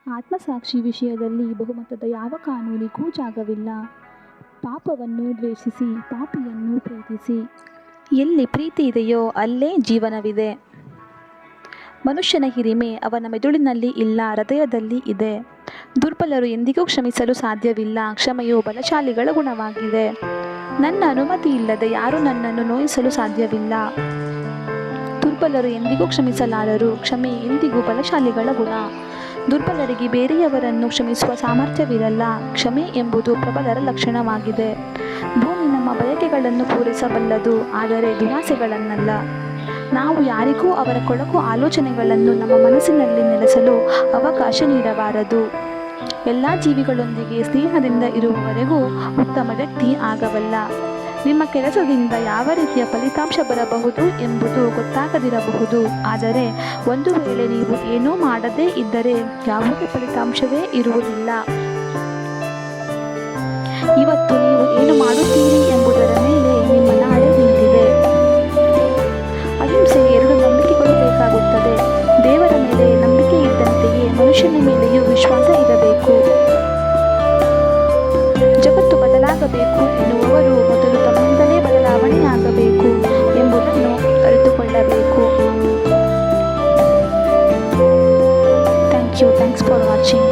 ಆತ್ಮಸಾಕ್ಷಿ ವಿಷಯದಲ್ಲಿ ಬಹುಮತದ ಯಾವ ಕಾನೂನಿಗೂ ಜಾಗವಿಲ್ಲ. ಪಾಪವನ್ನು ದ್ವೇಷಿಸಿ, ಪಾಪಿಯನ್ನು ಪ್ರೀತಿಸಿ. ಎಲ್ಲಿ ಪ್ರೀತಿ ಇದೆಯೋ ಅಲ್ಲೇ ಜೀವನವಿದೆ. ಮನುಷ್ಯನ ಹಿರಿಮೆ ಅವನ ಮೆದುಳಿನಲ್ಲಿ ಇಲ್ಲ, ಹೃದಯದಲ್ಲಿ ಇದೆ. ದುರ್ಬಲರು ಎಂದಿಗೂ ಕ್ಷಮಿಸಲು ಸಾಧ್ಯವಿಲ್ಲ. ಕ್ಷಮೆಯು ಬಲಶಾಲಿಗಳ ಗುಣವಾಗಿದೆ. ನನ್ನ ಅನುಮತಿ ಇಲ್ಲದೆ ಯಾರೂ ನನ್ನನ್ನು ನೋಯಿಸಲು ಸಾಧ್ಯವಿಲ್ಲ. ದುರ್ಬಲರು ಎಂದಿಗೂ ಕ್ಷಮಿಸಲಾರರು. ಕ್ಷಮೆ ಎಂದಿಗೂ ಬಲಶಾಲಿಗಳ ಗುಣ. ದುರ್ಬಲರಿಗೆ ಬೇರೆಯವರನ್ನು ಕ್ಷಮಿಸುವ ಸಾಮರ್ಥ್ಯವಿರಲ್ಲ. ಕ್ಷಮೆ ಎಂಬುದು ಪ್ರಬಲರ ಲಕ್ಷಣವಾಗಿದೆ. ಭೂಮಿ ನಮ್ಮ ಬಯಕೆಗಳನ್ನು ಪೂರೈಸಬಲ್ಲದು, ಆದರೆ ದುರಾಸೆಗಳನ್ನಲ್ಲ. ನಾವು ಯಾರಿಗೂ ಅವರ ಕೊಳಕು ಆಲೋಚನೆಗಳನ್ನು ನಮ್ಮ ಮನಸ್ಸಿನಲ್ಲಿ ನೆಲೆಸಲು ಅವಕಾಶ ನೀಡಬಾರದು. ಎಲ್ಲ ಜೀವಿಗಳೊಂದಿಗೆ ಸ್ನೇಹದಿಂದ ಇರುವವರೆಗೂ ಉತ್ತಮ ವ್ಯಕ್ತಿ ಆಗಬಲ್ಲ. ನಿಮ್ಮ ಕೆಲಸದಿಂದ ಯಾವ ರೀತಿಯ ಫಲಿತಾಂಶ ಬರಬಹುದು ಎಂಬುದು ಗೊತ್ತಾಗದಿರಬಹುದು, ಆದರೆ ಒಂದು ವೇಳೆ ನೀವು ಏನೂ ಮಾಡದೇ ಇದ್ದರೆ ಯಾವುದೇ ಫಲಿತಾಂಶವೇ ಇರುವುದಿಲ್ಲ. ಇವತ್ತು ನೀವು ಏನು ಮಾಡುತ್ತೀರಿ ಎಂಬುದರ ಮೇಲೆ ನಿಮ್ಮ ನಾಳೆ ನಿಂತಿದೆ. ಅಹಿಂಸೆಗೆ ಎರಡು ನಂಬಿಕೆಗಳು ಬೇಕಾಗುತ್ತದೆ. ದೇವರ ಮೇಲೆ ನಂಬಿಕೆ ಇದ್ದಂತೆಯೇ ಮನುಷ್ಯನ ಮೇಲೆಯೂ ವಿಶ್ವಾಸ ಇರಬೇಕು. ಜಗತ್ತು ಬದಲಾಗಬೇಕು ಎನ್ನುವವರು ಮೊದಲು ತಮ್ಮಿಂದಲೇ ಬದಲಾವಣೆಯಾಗಬೇಕು ಎಂಬುದನ್ನು ಅರಿತುಕೊಳ್ಳಬೇಕು. Thanks for watching.